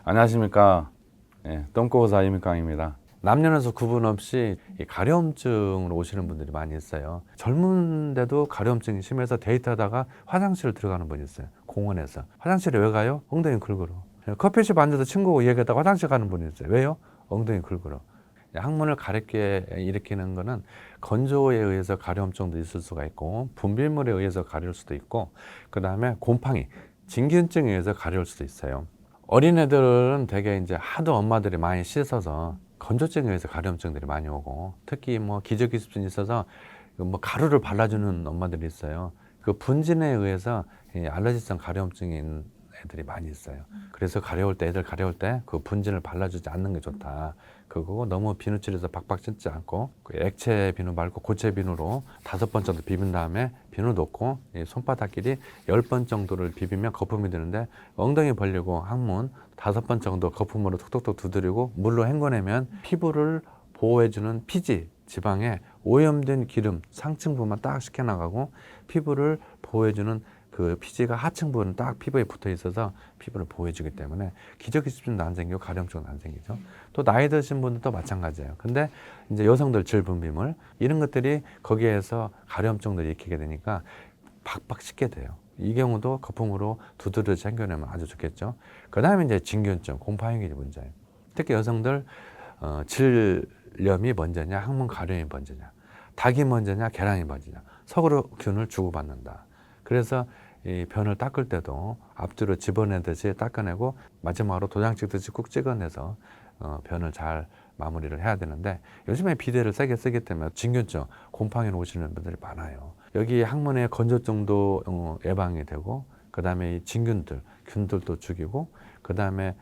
안녕하십니까. 똥꼬의사 이민강입니다. 남녀노소 구분 없이 이 가려움증으로 오시는 분들이 많이 있어요. 젊은데도 가려움증이 심해서 데이트하다가 화장실을 들어가는 분이 있어요. 공원에서. 화장실에 왜 가요? 엉덩이 긁으러. 커피숍 앉아서 친구하고 얘기하다가 화장실 가는 분이 있어요. 왜요? 엉덩이 긁으러. 항문을 가렵게 일으키는 거는 건조에 의해서 가려움증도 있을 수가 있고, 분비물에 의해서 가려울 수도 있고, 그 다음에 곰팡이, 진균증에 의해서 가려울 수도 있어요. 어린애들은 되게 이제 하도 엄마들이 많이 씻어서 건조증에 의해서 가려움증들이 많이 오고, 특히 뭐 기저귀습진이 있어서 뭐 가루를 발라주는 엄마들이 있어요. 그 분진에 의해서 이 알러지성 가려움증이 있는 애들이 많이 있어요. 그래서 가려울 때, 애들 가려울 때 그 분진을 발라주지 않는 게 좋다. 그거 너무 비누칠해서 박박 씻지 않고 그 액체 비누 말고 고체 비누로 5번 정도 비빈 다음에 비누 넣고 손바닥끼리 10번 정도를 비비면 거품이 드는데, 엉덩이 벌리고 항문 5번 정도 거품으로 톡톡톡 두드리고 물로 헹궈내면 피부를 보호해주는 피지, 지방에 오염된 기름 상층부만 딱 씻겨나가고, 피부를 보호해주는 그 피지가 하층부는 딱 피부에 붙어 있어서 피부를 보호해주기 때문에 기저귀습진도 안 생기고 가려움증은 안 생기죠. 또 나이 드신 분들도 마찬가지예요. 근데 이제 여성들 질분비물 이런 것들이 거기에서 가려움증도 일으키게 되니까 박박 씻게 돼요. 이 경우도 거품으로 두드려 챙겨내면 아주 좋겠죠. 그 다음에 이제 진균증, 곰팡이가 문제예요. 특히 여성들 질염이 먼저냐, 항문 가려움이 먼저냐, 닭이 먼저냐, 계란이 먼저냐, 서로 균을 주고받는다. 그래서 이 변을 닦을 때도 앞뒤로 집어내듯이 닦아내고 마지막으로 도장 찍듯이 꾹 찍어내서 변을 잘 마무리를 해야 되는데, 요즘에 비데를 세게 쓰기 때문에 진균증, 곰팡이로 오시는 분들이 많아요. 여기 항문의 건조증도 예방이 되고, 그 다음에 이 진균들, 균들도 죽이고, 그 다음에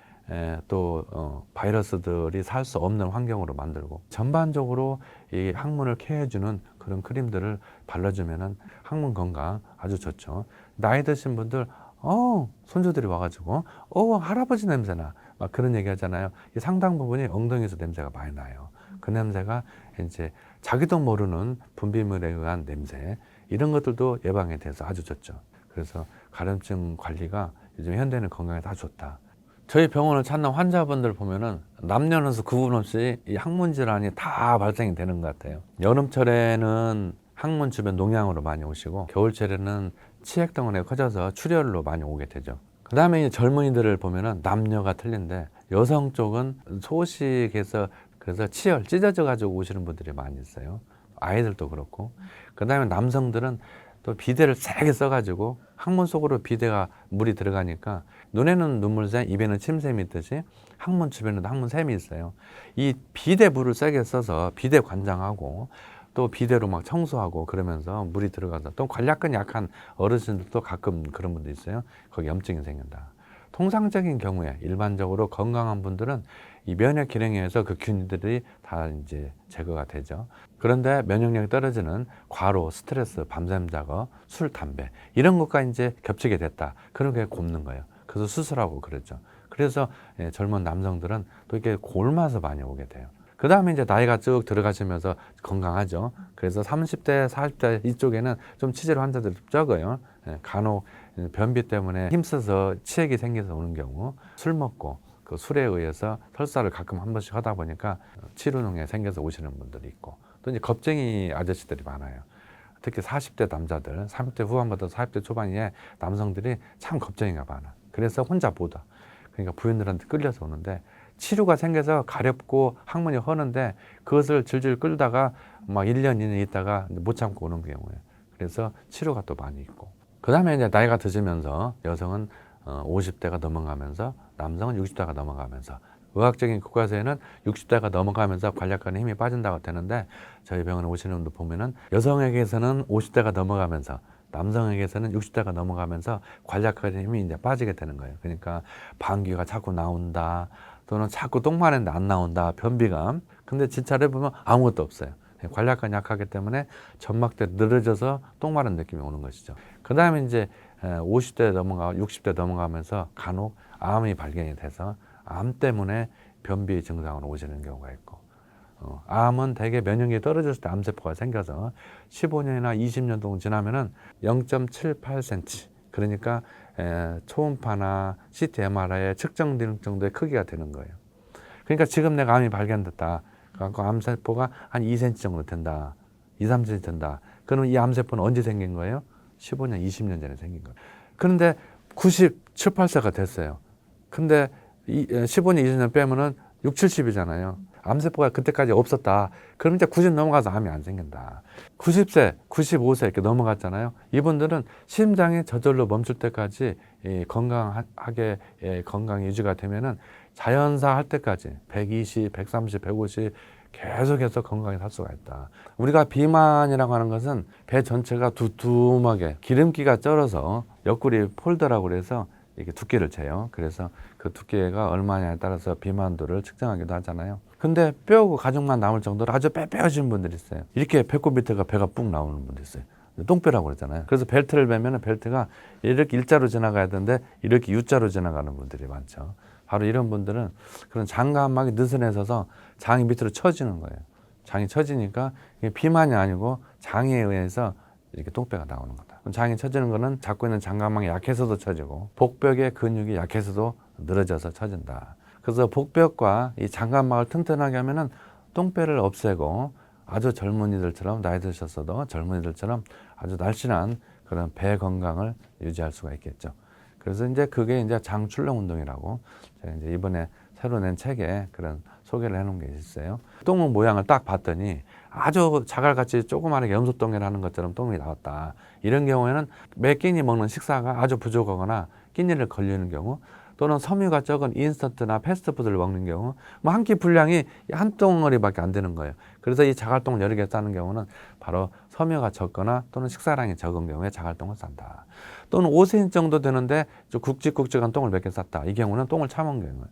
또 바이러스들이 살 수 없는 환경으로 만들고, 전반적으로 이 항문을 케어해주는 그런 크림들을 발라주면은 항문 건강 아주 좋죠. 나이 드신 분들 손주들이 와가지고 할아버지 냄새나 막 그런 얘기 하잖아요. 이 상당 부분이 엉덩이에서 냄새가 많이 나요. 그 냄새가 이제 자기도 모르는 분비물에 의한 냄새, 이런 것들도 예방에 대해서 아주 좋죠. 그래서 가려움증 관리가 요즘 현대인의 건강에 다 좋다. 저희 병원을 찾는 환자분들 보면은 남녀노소 구분 없이 이 항문 질환이 다 발생이 되는 것 같아요. 여름철에는 항문 주변 농양으로 많이 오시고, 겨울철에는 치액 덩어리가 커져서 출혈로 많이 오게 되죠. 그 다음에 젊은이들을 보면은 남녀가 틀린데, 여성 쪽은 소식에서 그래서 치열 찢어져 가지고 오시는 분들이 많이 있어요. 아이들도 그렇고. 그 다음에 남성들은 또 비데를 세게 써가지고 항문 속으로 비데가 물이 들어가니까 눈에는 눈물샘, 입에는 침샘이 있듯이 항문 주변에도 항문샘이 있어요. 이 비데 물을 세게 써서 비데 관장하고 또 비데로 막 청소하고 그러면서 물이 들어가서, 또 관략근 약한 어르신들도 가끔 그런 분도 있어요. 거기 염증이 생긴다. 통상적인 경우에 일반적으로 건강한 분들은 이 면역 기능에 의해서 그 균들이 다 이제 제거가 되죠. 그런데 면역력이 떨어지는 과로, 스트레스, 밤샘 작업, 술, 담배 이런 것과 이제 겹치게 됐다. 그런 게 곪는 거예요. 그래서 수술하고 그랬죠. 그래서 젊은 남성들은 또 이렇게 골마서 많이 오게 돼요. 그 다음에 이제 나이가 쭉 들어가시면서 건강하죠. 그래서 30대, 40대 이쪽에는 좀 치질 환자들이 적어요. 간혹 변비 때문에 힘써서 치액이 생겨서 오는 경우, 술 먹고 그 술에 의해서 설사를 가끔 한 번씩 하다 보니까 치료능에 생겨서 오시는 분들이 있고, 또 이제 겁쟁이 아저씨들이 많아요. 특히 40대 남자들, 30대 후반부터 40대 초반에 남성들이 참 겁쟁이가 많아. 그래서 혼자 못 와. 그러니까 부인들한테 끌려서 오는데, 치료가 생겨서 가렵고 항문이 허는데 그것을 질질 끌다가 막 1년, 2년 있다가 못 참고 오는 경우예요. 그래서 치료가 또 많이 있고. 그 다음에 이제 나이가 드시면서 여성은 50대가 넘어가면서, 남성은 60대가 넘어가면서, 의학적인 교과서에는 60대가 넘어가면서 관략근에 힘이 빠진다고 되는데, 저희 병원에 오시는 분들 보면은 여성에게서는 50대가 넘어가면서, 남성에게서는 60대가 넘어가면서 관략근에 힘이 이제 빠지게 되는 거예요. 그러니까 방귀가 자꾸 나온다, 또는 자꾸 똥 마는데 안 나온다, 변비감. 근데 진찰해 보면 아무것도 없어요. 관략근이 약하기 때문에 점막대 늘어져서 똥 마른 느낌이 오는 것이죠. 그 다음에 이제 50대 넘어가 60대 넘어가면서 간혹 암이 발견이 돼서 암 때문에 변비 증상으로 오시는 경우가 있고, 암은 대개 면역력이 떨어졌을 때 암세포가 생겨서 15년이나 20년 동안 지나면은 0.78cm 그러니까 초음파나 CT, MRI에 측정되는 정도의 크기가 되는 거예요. 그러니까 지금 내가 암이 발견됐다. 그러니까 암세포가 한 2cm 정도 된다. 2, 3cm 된다. 그럼 이 암세포는 언제 생긴 거예요? 15년, 20년 전에 생긴 거예요. 그런데 97, 8세가 됐어요. 근데 15년, 20년 빼면은 6, 70이잖아요. 암세포가 그때까지 없었다. 그럼 이제 90 넘어가서 암이 안 생긴다. 90세, 95세 이렇게 넘어갔잖아요. 이분들은 심장이 저절로 멈출 때까지 건강하게 건강 유지가 되면은 자연사 할 때까지 120, 130, 150 계속해서 건강히 살 수가 있다. 우리가 비만이라고 하는 것은 배 전체가 두툼하게 기름기가 쩔어서 옆구리 폴더라고 그래서 이렇게 두께를 재요. 그래서 그 두께가 얼마냐에 따라서 비만도를 측정하기도 하잖아요. 근데 뼈고 가죽만 남을 정도로 아주 빼빼하신 분들이 있어요. 이렇게 배꼽 밑에가 배가 뿡 나오는 분도 있어요. 똥뼈라고 그러잖아요. 그래서 벨트를 매면 벨트가 이렇게 일자로 지나가야 되는데 이렇게 U자로 지나가는 분들이 많죠. 바로 이런 분들은 그런 장감막이 느슨해져서 장이 밑으로 처지는 거예요. 장이 처지니까 이게 비만이 아니고 장에 의해서 이렇게 똥뼈가 나오는 거다. 장이 처지는 거는 잡고 있는 장감막이 약해서도 처지고 복벽의 근육이 약해서도 늘어져서 처진다. 그래서 복벽과 이 장감막을 튼튼하게 하면은 똥뼈를 없애고 아주 젊은이들처럼 나이 드셨어도 젊은이들처럼 아주 날씬한 그런 배 건강을 유지할 수가 있겠죠. 그래서 이제 그게 이제 장 출렁 운동이라고 제가 이제 이번에 새로 낸 책에 그런 소개를 해놓은 게 있어요. 똥 모양을 딱 봤더니 아주 자갈같이 조그마하게 염소똥이라는 것처럼 똥이 나왔다. 이런 경우에는 매 끼니 먹는 식사가 아주 부족하거나 끼니를 걸리는 경우 또는 섬유가 적은 인스턴트나 패스트푸드를 먹는 경우 뭐 한 끼 분량이 한 덩어리밖에 안 되는 거예요. 그래서 이 자갈똥을 여러 개 싸는 경우는 바로 섬유가 적거나 또는 식사량이 적은 경우에 자갈똥을 싼다. 또는 5cm 정도 되는데 좀 굵직굵직한 똥을 몇 개 쌌다. 이 경우는 똥을 참은 경우예요.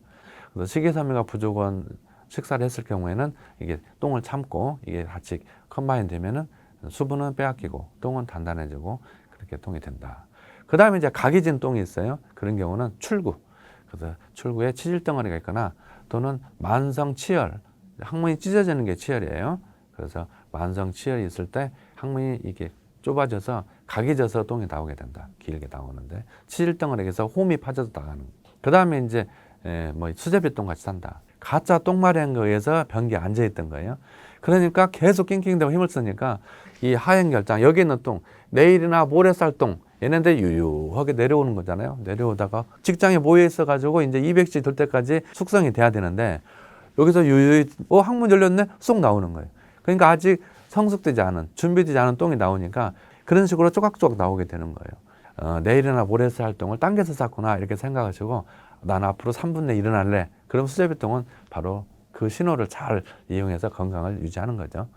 그래서 식이섬유가 부족한 식사를 했을 경우에는 이게 똥을 참고 이게 같이 컴바인 되면은 수분은 빼앗기고 똥은 단단해지고 그렇게 똥이 된다. 그 다음에 이제 각이 진 똥이 있어요. 그런 경우는 출구. 그래서 출구에 치질 덩어리가 있거나 또는 만성 치열, 항문이 찢어지는 게 치열이에요. 그래서 만성 치열이 있을 때 항문이 이게 좁아져서 각이 져서 똥이 나오게 된다. 길게 나오는데 치질 덩어리에서 홈이 파져서 나가는. 그 다음에 이제 뭐 수제비똥 같이 산다. 가짜 똥마려운 거에 의해서 변기에 앉아 있던 거예요. 그러니까 계속 낑낑대고 힘을 쓰니까 이 하행결장 여기 있는 똥, 내일이나 모레 쌀 똥 얘네들 유유하게 내려오는 거잖아요. 내려오다가 직장에 모여 있어가지고 이제 200시 될 때까지 숙성이 돼야 되는데 여기서 유유히 항문 열렸네? 쏙 나오는 거예요. 그러니까 아직 성숙되지 않은, 준비되지 않은 똥이 나오니까 그런 식으로 쪼각쪼각 나오게 되는 거예요. 내일이나 모레 쌀 똥을 당겨서 쌌구나 이렇게 생각하시고 난 앞으로 3분 내에 일어날래. 그럼 수제비똥은 바로 그 신호를 잘 이용해서 건강을 유지하는 거죠.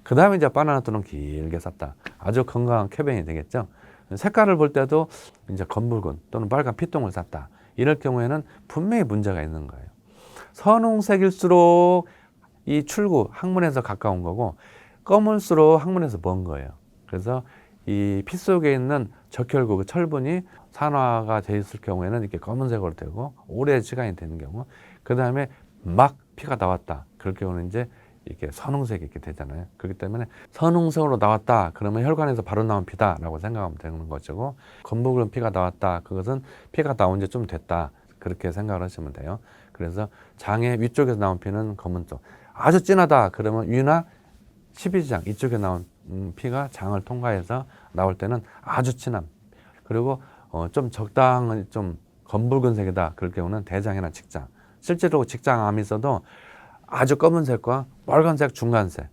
그 다음에 이제 바나나 똥은 길게 쌌다. 아주 건강한 쾌변이 되겠죠. 색깔을 볼 때도 이제 검붉은 또는 빨간 피똥을 쌌다. 이럴 경우에는 분명히 문제가 있는 거예요. 선홍색일수록 이 출구 항문에서 가까운 거고 검을수록 항문에서 먼 거예요. 그래서 이 피 속에 있는 적혈구, 철분이 산화가 돼 있을 경우에는 이렇게 검은색으로 되고 오래 시간이 되는 경우, 그 다음에 막 피가 나왔다. 그럴 경우는 이제 이렇게 선홍색이 이렇게 되잖아요. 그렇기 때문에 선홍색으로 나왔다. 그러면 혈관에서 바로 나온 피다라고 생각하면 되는 것이고, 검붉은 피가 나왔다. 그것은 피가 나온 지 좀 됐다. 그렇게 생각을 하시면 돼요. 그래서 장의 위쪽에서 나온 피는 검은 쪽. 아주 진하다. 그러면 위나 12장 이쪽에 나온 피가 장을 통과해서 나올 때는 아주 진함. 그리고 좀 적당한 좀 검붉은색이다. 그럴 경우는 대장이나 직장. 실제로 직장암이 있어도 아주 검은색과 빨간색, 중간색,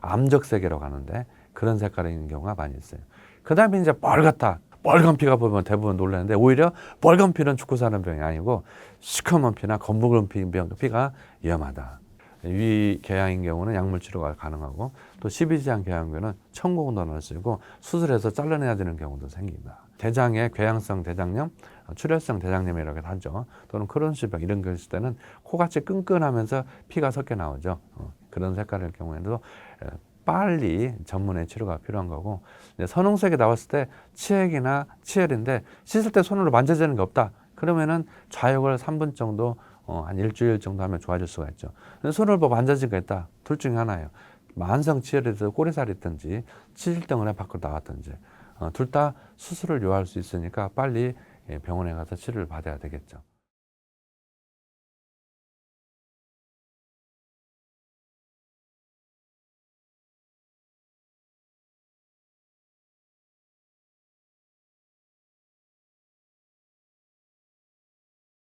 암적색이라고 하는데 그런 색깔이 있는 경우가 많이 있어요. 그 다음에 이제 빨갛다. 빨간 피가 보면 대부분 놀라는데 오히려 빨간 피는 죽고 사는 병이 아니고 시커먼 피나 검붉은 피가 위험하다. 위궤양인 경우는 약물 치료가 가능하고 또 12지장 궤양인 경우는 청고근도를 쓰고 수술해서 잘라내야 되는 경우도 생깁니다. 대장의 궤양성 대장염, 출혈성 대장염이라고 하죠. 또는 크론시병 이런 거 있을 때는 코같이 끈끈하면서 피가 섞여 나오죠. 그런 색깔일 경우에도 빨리 전문의 치료가 필요한 거고, 선홍색이 나왔을 때 치액이나 치열인데 씻을 때 손으로 만져지는 게 없다. 그러면은 좌욕을 3분 정도 한 일주일 정도 하면 좋아질 수가 있죠. 손을 뭐 만져진 거 있다. 둘 중에 하나예요. 만성 치열에서 꼬리살이 있든지 치질덩어리 밖으로 나왔든지 둘 다 수술을 요할 수 있으니까 빨리 병원에 가서 치료를 받아야 되겠죠.